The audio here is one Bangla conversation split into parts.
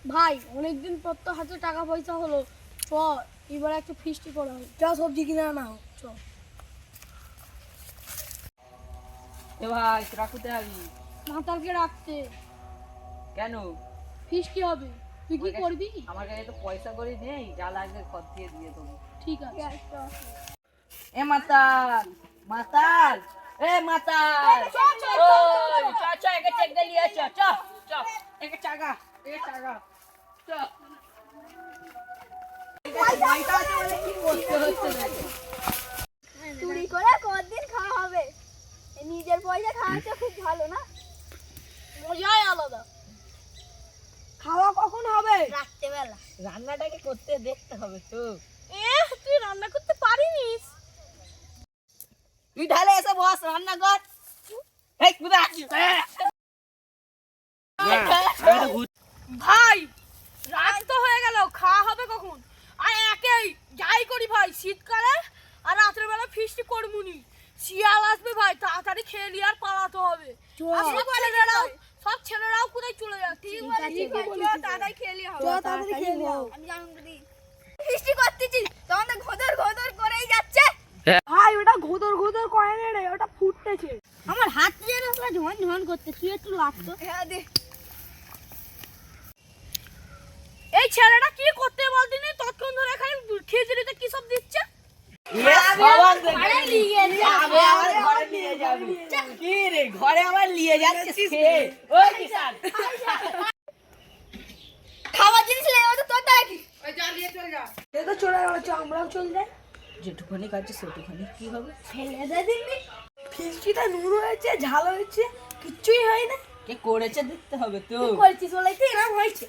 ভাই অনেকদিন পর তো হাতে টাকা পয়সা হলো, চ এবার একটা ফিস্টি করা হবে। যা সবজি কিনে আনা হোক, চ। এ ভাই তোরা কোথায় যাবি? মাতালকে রাখতে। কেন? ফিস্টি হবে, তুই কি করবি? আমার কাছে তো পয়সা করি নেই, যা লাগবে খরচ দিয়ে দিয়ে দেবো। ঠিক আছে। এ মাতাল, মাতাল, এ মাতাল, ওই চ চ একে চেক দে লিয়ে চ চ চ একে চাগা চ। চুরি করে কতদিন খাওয়া হবে? নিজের পয়সা খাওয়াটা খুব ভালো না? মজাই আলাদা। খাওয়া কখন হবে? রাত্রেবেলা। রান্নাটাকে করতে দেখতে হবে তো। তুই রান্না করতে পারিস? তুই ঢালে এসে বস, রান্না কর। এই কুদা ভাই রাত তো হয়ে গেল, খাওয়া হবে কখন? আর একেই যাই করি ভাই, শীতকালে আর রাতের বেলা ফিস্টি করবুনি। শিয়াল আসবে ভাই, তাড়াতাড়ি খেয়ে নিয়ে আর পালাতে হবে। আর সব ছেলেরাও কোথায় চলে যাচ্ছে? ঠিক আছে, তাড়াতাড়ি খেয়ে নিয়ে হবে। আমি জানুন দিদি। ফিস্টি করতেছি, তখন তো ঘোদর ঘোদর করেই যাচ্ছে। ভাই ওটা ঘোদর ঘোদর করে না রে, ওটা ফুটতেছে। আমার হাত যেন পুরো ঝন ঝন করতে, তুই একটু লাগতো। হ্যাঁ দে। এই ছেলেটা কি করতে বলতিনি? ততক্ষণ ধরে খালি খিচুড়িতে কি সব দিচ্ছে? ঘরে আবার নিয়ে যাচ্ছিস খেয়ে? ওই কিষান খাবার জিনিস লেগে তো তোর কি? এ তো চলে গেল, আমরাও চলে যাই। যেটুখানি খাচ্ছি সেটুখানি কি হবে? ফেলে দে দিবি। ফিস্টিটা নুন হয়েছে, ঝাল হয়েছে, কিচ্ছুই হয় না। কে করেছে দেখতে হবে তো। তুই করেছিস বলেই তো এরকম হয়েছে।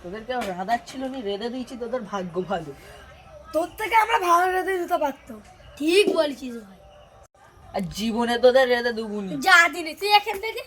তোদেরকে রাধার ছিল নি, রেঁধে দিয়েছি, তোদের ভাগ্য ভালো। তোর থেকে আমরা ভালো রেঁধে দিতে পারতাম। ঠিক বলছিস ভাই। আর জীবনে তোদের রেঁধে দুগুনি। যা দিলি তুই এখান থেকে।